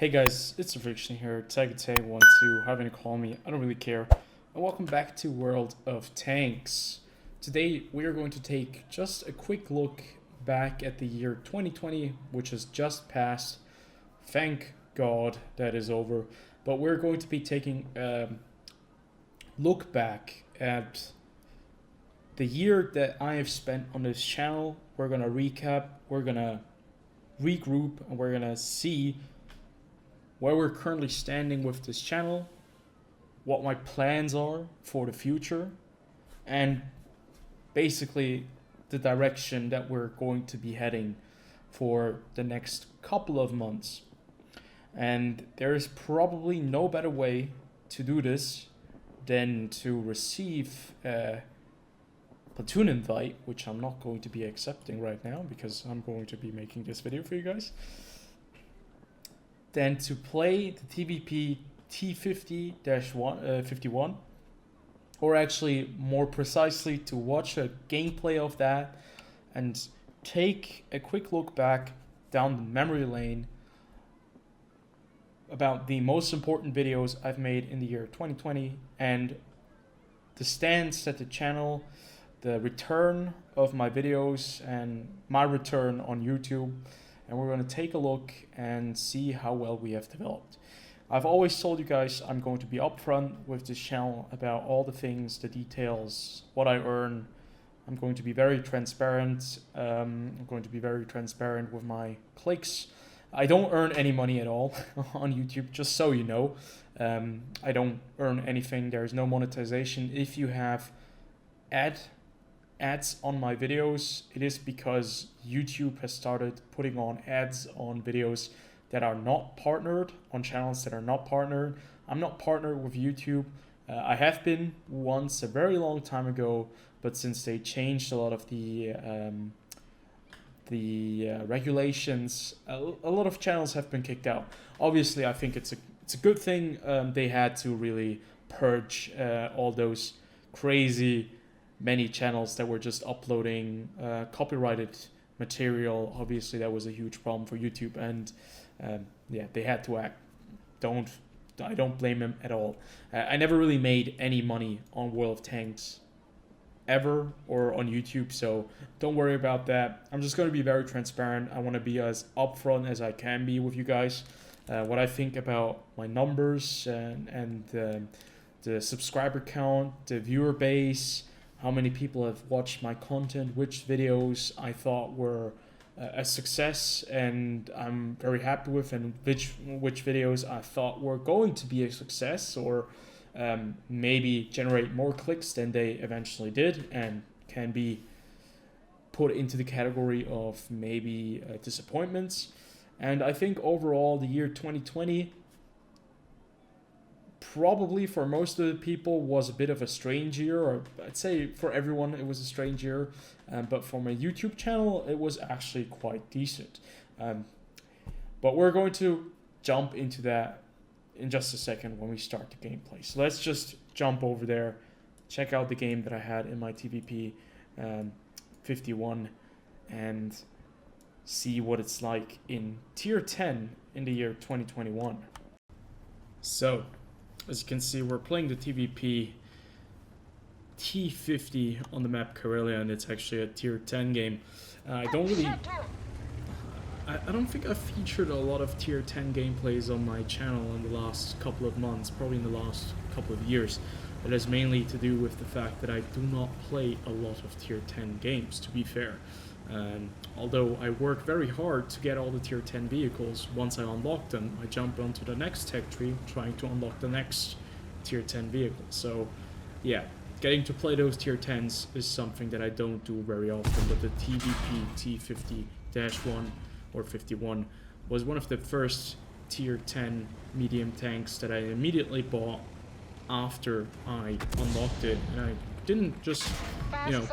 Hey guys, it's TheFrXion here, tag12, however you call me, I don't really care. And welcome back to World of Tanks. Today we are going to take just a quick look back at the year 2020, which has just passed. Thank God that is over. But we're going to be taking a look back at the year that I have spent on this channel. We're going to recap, we're going to regroup, and we're going to see where we're currently standing with this channel, what my plans are for the future, and basically the direction that we're going to be heading for the next couple of months. And there is probably no better way to do this than to receive a platoon invite, which I'm not going to be accepting right now because I'm going to be making this video for you guys. Then to play the TVP T50-51, or actually more precisely to watch a gameplay of that and take a quick look back down the memory lane about the most important videos I've made in the year 2020 and the stance that the channel, the return of my videos and my return on YouTube. And we're going to take a look and see how well we have developed. I've always told you guys I'm going to be upfront with this channel about all the things, the details, what I earn. I'm going to be very transparent. I'm going to be very transparent with my clicks. I don't earn any money at all on YouTube, just so you know. I don't earn anything. There's no monetization. If you have ads on my videos, it is because YouTube has started putting on ads on videos that are not partnered, on channels that are not partnered. I'm not partnered with YouTube. I have been once a very long time ago, but since they changed a lot of the regulations, a lot of channels have been kicked out. Obviously, I think it's a good thing. They had to really purge all those crazy many channels that were just uploading copyrighted material. Obviously, that was a huge problem for YouTube, and yeah, they had to act. I don't blame them at all. I never really made any money on World of Tanks ever or on YouTube, so don't worry about that. I'm just going to be very transparent. I want to be as upfront as I can be with you guys. What I think about my numbers and the subscriber count, the viewer base, how many people have watched my content, which videos I thought were a success and I'm very happy with, and which videos I thought were going to be a success or maybe generate more clicks than they eventually did and can be put into the category of maybe disappointments. And I think overall the year 2020 probably for most of the people was a bit of a strange year, or I'd say for everyone it was a strange year, but for my YouTube channel it was actually quite decent. But we're going to jump into that in just a second when we start the gameplay. So let's just jump over there, check out the game that I had in my TVP 51 and see what it's like in tier 10 in the year 2021. So as you can see, we're playing the TVP T50 on the map Karelia, and it's actually a tier 10 game. I don't think I've featured a lot of tier 10 gameplays on my channel in the last couple of months, probably in the last couple of years. It has mainly to do with the fact that I do not play a lot of tier 10 games, to be fair. Although I work very hard to get all the tier 10 vehicles, once I unlock them, I jump onto the next tech tree trying to unlock the next tier 10 vehicle. So yeah, getting to play those tier 10s is something that I don't do very often, but the TVP T50-1 or 51 was one of the first tier 10 medium tanks that I immediately bought after I unlocked it, and I didn't just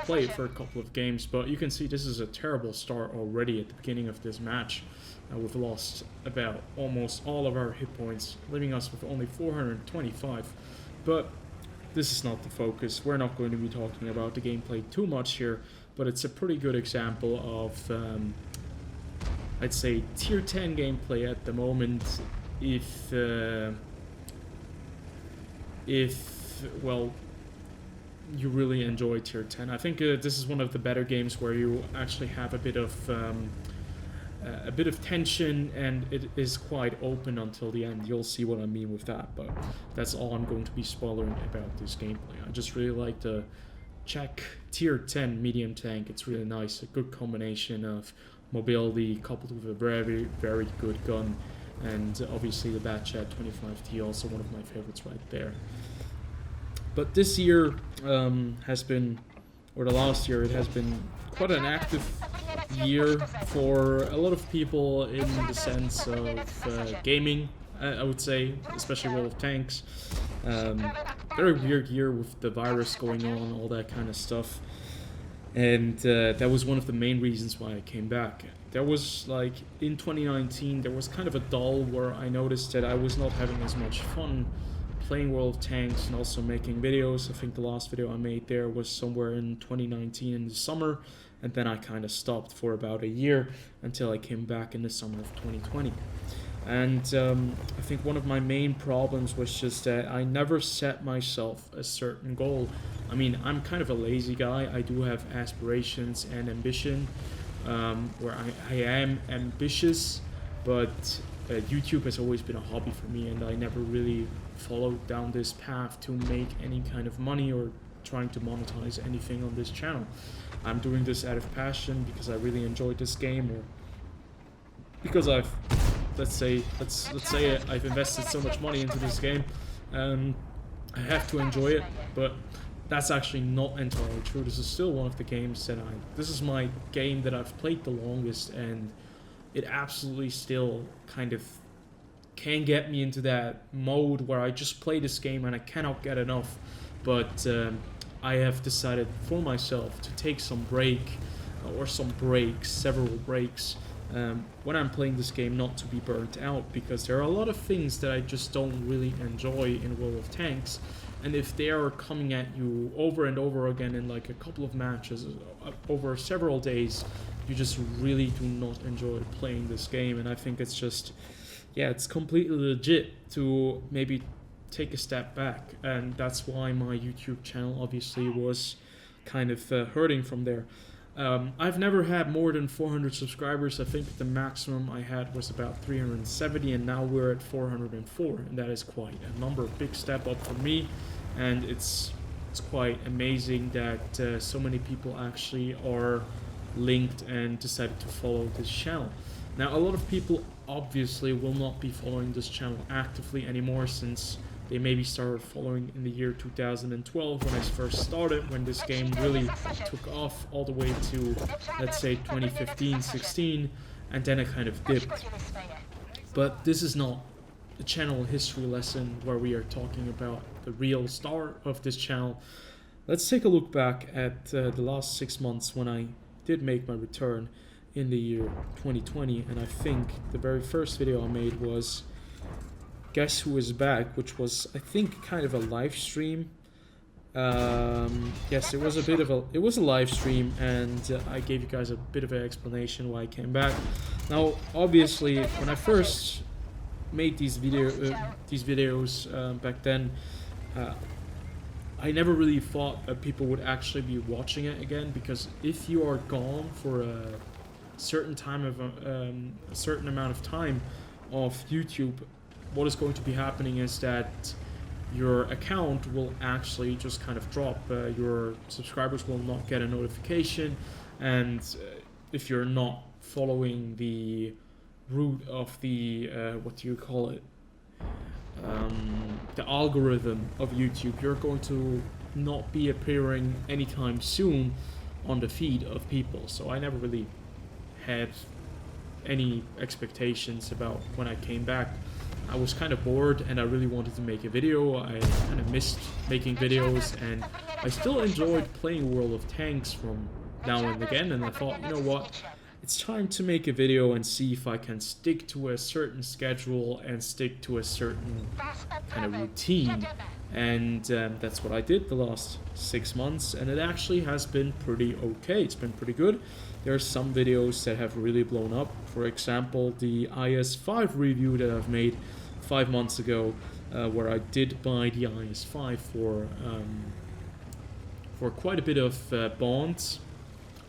play it for a couple of games, but you can see this is a terrible start already at the beginning of this match. We've lost about almost all of our hit points, leaving us with only 425, but this is not the focus. We're not going to be talking about the gameplay too much here, but it's a pretty good example of I'd say tier 10 gameplay at the moment if well, you really enjoy tier 10. I think this is one of the better games where you actually have a bit of tension, and it is quite open until the end. You'll see what I mean with that, but that's all I'm going to be spoiling about this gameplay. I just really like the Czech tier 10 medium tank. It's really nice, a good combination of mobility coupled with a very, very good gun, and obviously the Batchat 25T, also one of my favorites right there. But this year has been, or the last year, it has been quite an active year for a lot of people in the sense of gaming, I would say, especially World of Tanks. Very weird year with the virus going on, all that kind of stuff. And that was one of the main reasons why I came back. There was, like, in 2019, there was kind of a lull where I noticed that I was not having as much fun playing World of Tanks and also making videos. I think the last video I made there was somewhere in 2019 in the summer, and then I kind of stopped for about a year until I came back in the summer of 2020. And I think one of my main problems was just that I never set myself a certain goal. I mean, I'm kind of a lazy guy. I do have aspirations and ambition, where I am ambitious, but YouTube has always been a hobby for me, and I never really followed down this path to make any kind of money or trying to monetize anything on this channel. I'm doing this out of passion because I really enjoyed this game, or because I've let's say I've invested so much money into this game. I have to enjoy it, but that's actually not entirely true. This is still one of the games that this is my game that I've played the longest, and it absolutely still kind of can get me into that mode where I just play this game and I cannot get enough. But I have decided for myself to take some break, or some breaks, several breaks, when I'm playing this game, not to be burnt out, because there are a lot of things that I just don't really enjoy in World of Tanks, and if they are coming at you over and over again in like a couple of matches over several days, you just really do not enjoy playing this game. And I think it's just, yeah, it's completely legit to maybe take a step back, and that's why my YouTube channel obviously was kind of hurting from there. I've never had more than 400 subscribers. I think the maximum I had was about 370, and now we're at 404, and that is quite a number, big step up for me, and it's quite amazing that so many people actually are linked and decided to follow this channel. Now, a lot of people obviously will not be following this channel actively anymore, since they maybe started following in the year 2012 when I first started, when this game really took off, all the way to, let's say, 2015-16, and then it kind of dipped. But this is not a channel history lesson where we are talking about the real start of this channel. Let's take a look back at the last 6 months when I did make my return in the year 2020, and I think the very first video I made was Guess Who Is Back, which was, I think, kind of a live stream. Yes, it was a live stream, and I gave you guys a bit of an explanation why I came back. Now, obviously, when I first made these videos back then, I never really thought that people would actually be watching it again, because if you are gone for a certain time of a certain amount of time off YouTube, what is going to be happening is that your account will actually just kind of drop. Your subscribers will not get a notification, and if you're not following the route of the what do you call it, the algorithm of YouTube, you're going to not be appearing anytime soon on the feed of people. So I never really had any expectations about when I came back. I was kind of bored and I really wanted to make a video. I kind of missed making videos, and I still enjoyed playing World of Tanks from now and again, and I thought, you know what, it's time to make a video and see if I can stick to a certain schedule and stick to a certain kind of routine. And that's what I did the last 6 months, and it actually has been pretty okay. It's been pretty good. There are some videos that have really blown up. For example, the IS-5 review that I've made 5 months ago, where I did buy the IS5 for quite a bit of bonds.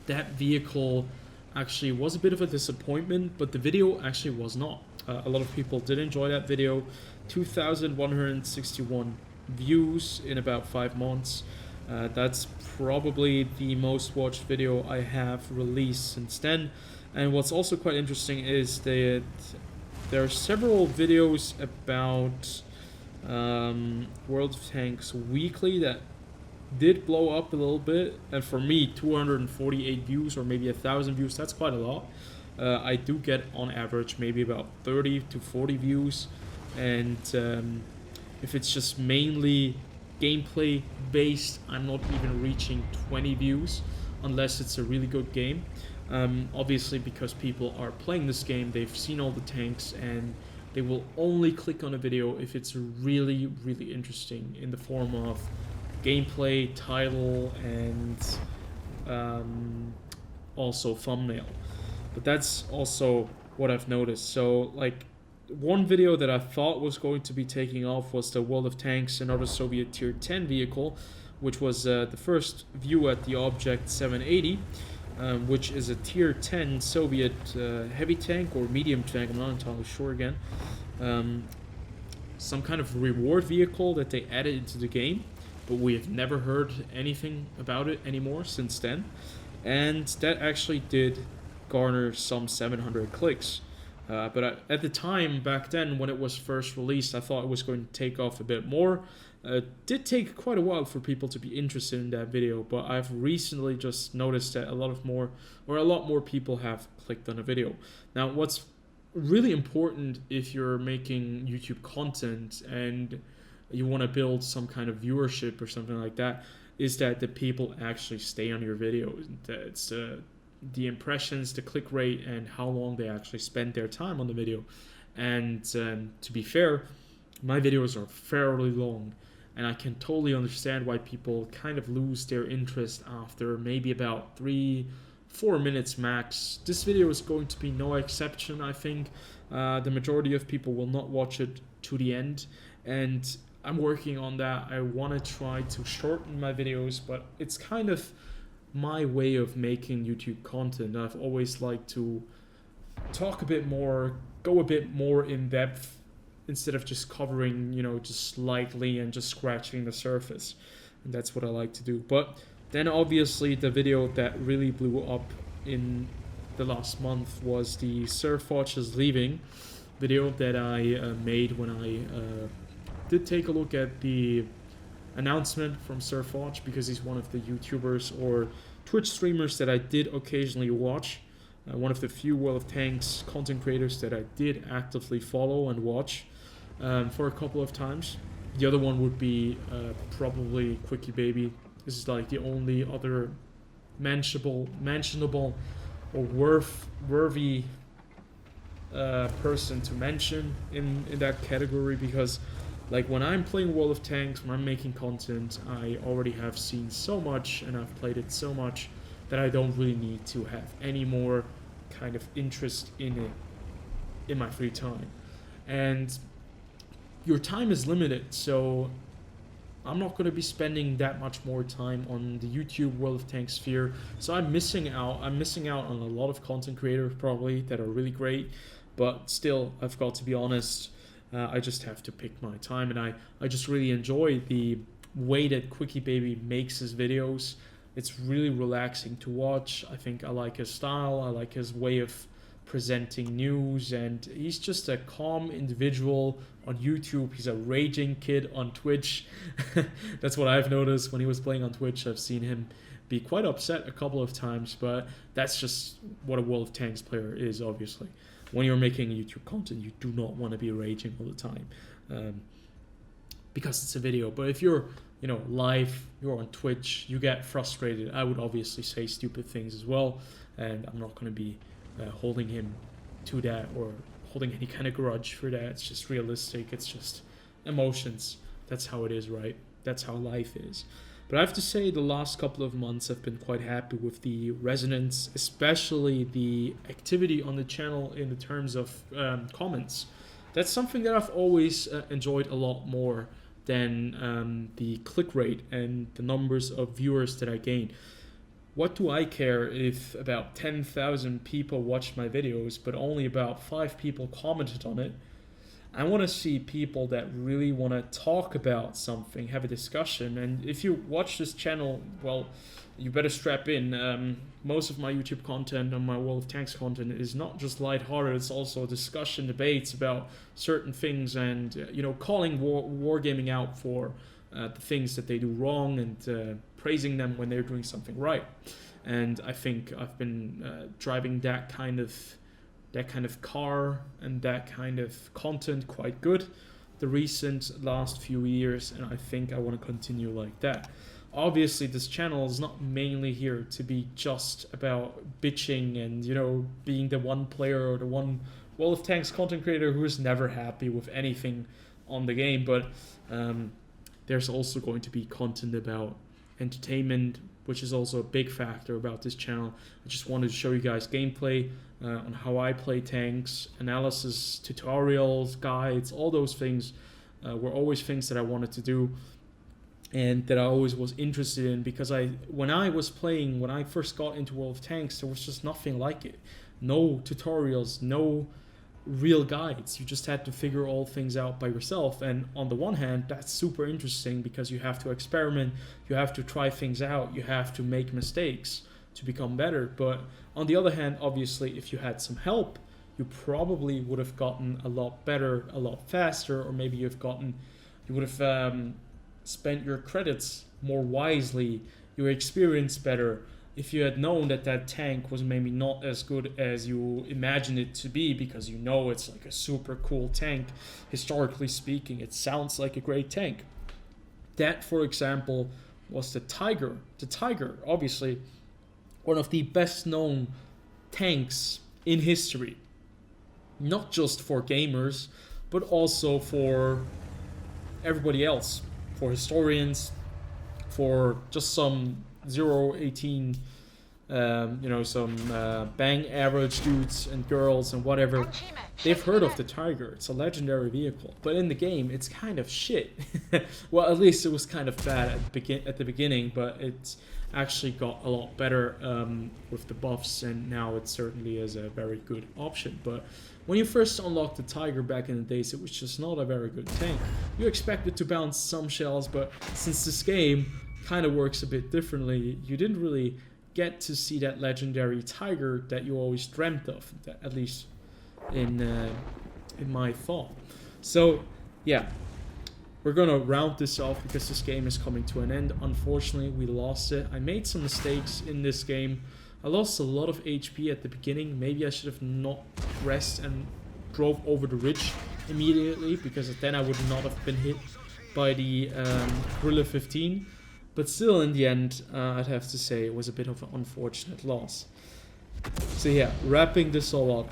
That vehicle actually was a bit of a disappointment, but the video actually was not. A lot of people did enjoy that video. 2,161 views in about 5 months. That's probably the most watched video I have released since then. And what's also quite interesting is that there are several videos about World of Tanks Weekly that did blow up a little bit, and for me 248 views or maybe 1,000 views, that's quite a lot. I do get on average maybe about 30 to 40 views, and if it's just mainly gameplay based, I'm not even reaching 20 views unless it's a really good game. Obviously, because people are playing this game, they've seen all the tanks, and they will only click on a video if it's really, really interesting in the form of gameplay, title, and also thumbnail. But that's also what I've noticed. So, like, one video that I thought was going to be taking off was the World of Tanks, another Soviet Tier 10 vehicle, which was the first view at the Object 780, which is a Tier 10 Soviet heavy tank or medium tank, I'm not entirely sure again. Some kind of reward vehicle that they added into the game, but we have never heard anything about it anymore since then. And that actually did garner some 700 clicks. But at the time, back then, when it was first released, I thought it was going to take off a bit more. It did take quite a while for people to be interested in that video, but I've recently just noticed that a lot more people have clicked on a video. Now, what's really important if you're making YouTube content and you want to build some kind of viewership or something like that, is that the people actually stay on your videos. It's the impressions, the click rate, and how long they actually spend their time on the video. And to be fair, my videos are fairly long, and I can totally understand why people kind of lose their interest after maybe about 3-4 minutes max. This video is going to be no exception, I think. The majority of people will not watch it to the end, and I'm working on that. I want to try to shorten my videos, but it's kind of my way of making YouTube content. I've always liked to talk a bit more, go a bit more in depth, instead of just covering, just slightly and just scratching the surface. And that's what I like to do. But then obviously the video that really blew up in the last month was the TheFrXion is leaving video that I made when I did take a look at the announcement from TheFrXion, because he's one of the YouTubers or Twitch streamers that I did occasionally watch. One of the few World of Tanks content creators that I did actively follow and watch for a couple of times. The other one would be probably Quickie Baby. This is like the only other mentionable or worthy person to mention in that category, because like when I'm playing World of Tanks, when I'm making content, I already have seen so much and I've played it so much that I don't really need to have any more kind of interest in it in my free time. And your time is limited, so I'm not going to be spending that much more time on the YouTube World of Tanks sphere. So I'm missing out on a lot of content creators probably that are really great, but still, I've got to be honest, I just have to pick my time, and I just really enjoy the way that Quickie Baby makes his videos. It's really relaxing to watch. I think I like his style, I like his way of presenting news, and he's just a calm individual on YouTube. He's a raging kid on Twitch. That's what I've noticed when he was playing on Twitch. I've seen him be quite upset a couple of times, but that's just what a World of Tanks player is, obviously. When you're making YouTube content, you do not want to be raging all the time, because it's a video. But if you're live, you're on Twitch, you get frustrated. I would obviously say stupid things as well, and I'm not going to be holding him to that or holding any kind of grudge for that. It's just realistic. It's just emotions. That's how it is, right? That's how life is. But I have to say the last couple of months I've been quite happy with the resonance, especially the activity on the channel in the terms of comments. that's something that I've always enjoyed a lot more than the click rate and the numbers of viewers that I gain. What do I care if about 10,000 people watched my videos, but only about 5 people commented on it? I want to see people that really want to talk about something, have a discussion. And if you watch this channel, well, you better strap in. Most of my YouTube content and my World of Tanks content is not just lighthearted, it's also discussion, debates about certain things, and calling wargaming out for the things that they do wrong, and praising them when they're doing something right. And I think I've been driving that kind of car and that kind of content quite good the recent last few years, and I think I want to continue like that. Obviously, this channel is not mainly here to be just about bitching and being the one player or the one World of Tanks content creator who is never happy with anything on the game, but there's also going to be content about entertainment, which is also a big factor about this channel. I just wanted to show you guys gameplay on how I play tanks, analysis, tutorials, guides, all those things were always things that I wanted to do and that I always was interested in, because when I first got into World of Tanks, there was just nothing like it. No tutorials, no real guides. You just had to figure all things out by yourself, and on the one hand that's super interesting because you have to experiment, you have to try things out, you have to make mistakes to become better. But on the other hand, obviously, if you had some help, you probably would have gotten a lot better a lot faster, or maybe you would have spent your credits more wisely, your experience better, if you had known that tank was maybe not as good as you imagined it to be, because it's like a super cool tank. Historically speaking, it sounds like a great tank. That, for example, was the Tiger. The Tiger, obviously, one of the best known tanks in history. Not just for gamers, but also for everybody else. For historians, for just some 0-18, some bang average dudes and girls and whatever. They've heard of the Tiger. It's a legendary vehicle, but in the game, it's kind of shit. Well, at least it was kind of bad at the beginning, but it's actually got a lot better with the buffs, and now it certainly is a very good option. But when you first unlocked the Tiger back in the days, it was just not a very good tank. You expect it to bounce some shells, but since this game kind of works a bit differently, you didn't really get to see that legendary Tiger that you always dreamt of, at least in my thought. So yeah, we're gonna round this off because this game is coming to an end. Unfortunately, we lost it. I made some mistakes in this game. I lost a lot of HP at the beginning. Maybe I should have not pressed and drove over the ridge immediately, because then I would not have been hit by the Guerrilla 15. But still, in the end, I'd have to say it was a bit of an unfortunate loss. So yeah, wrapping this all up,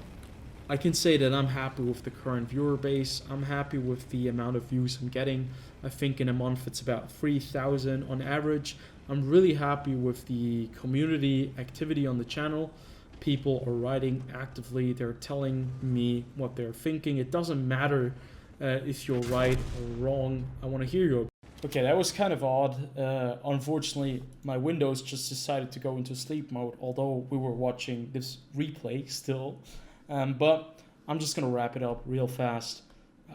I can say that I'm happy with the current viewer base. I'm happy with the amount of views I'm getting. I think in a month it's about 3,000 on average. I'm really happy with the community activity on the channel. People are writing actively. They're telling me what they're thinking. It doesn't matter if you're right or wrong. I want to hear your. Okay, that was kind of odd. Unfortunately, my Windows just decided to go into sleep mode, although we were watching this replay still. But I'm just going to wrap it up real fast.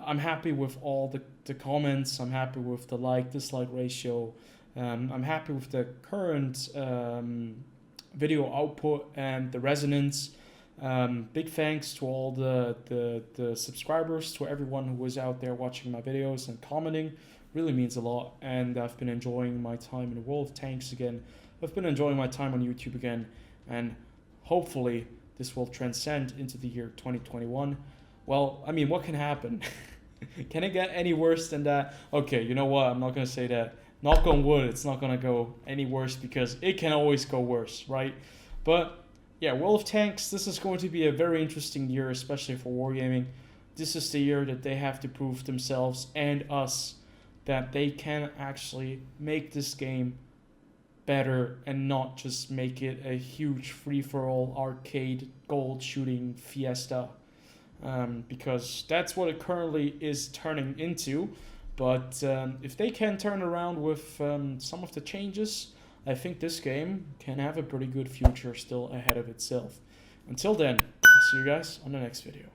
I'm happy with all the comments. I'm happy with the like-dislike ratio. I'm happy with the current video output and the resonance. Big thanks to all the subscribers, to everyone who was out there watching my videos and commenting. Really means a lot, and I've been enjoying my time in the World of Tanks again. I've been enjoying my time on YouTube again, and hopefully this will transcend into the year 2021. Well, I mean, what can happen? Can it get any worse than that? Okay, you know what? I'm not going to say that. Knock on wood, it's not going to go any worse, because it can always go worse, right? But yeah, World of Tanks, this is going to be a very interesting year, especially for wargaming. This is the year that they have to prove themselves and us that they can actually make this game better and not just make it a huge free-for-all arcade gold shooting fiesta. because that's what it currently is turning into. But if they can turn around with some of the changes, I think this game can have a pretty good future still ahead of itself. Until then, I'll see you guys on the next video.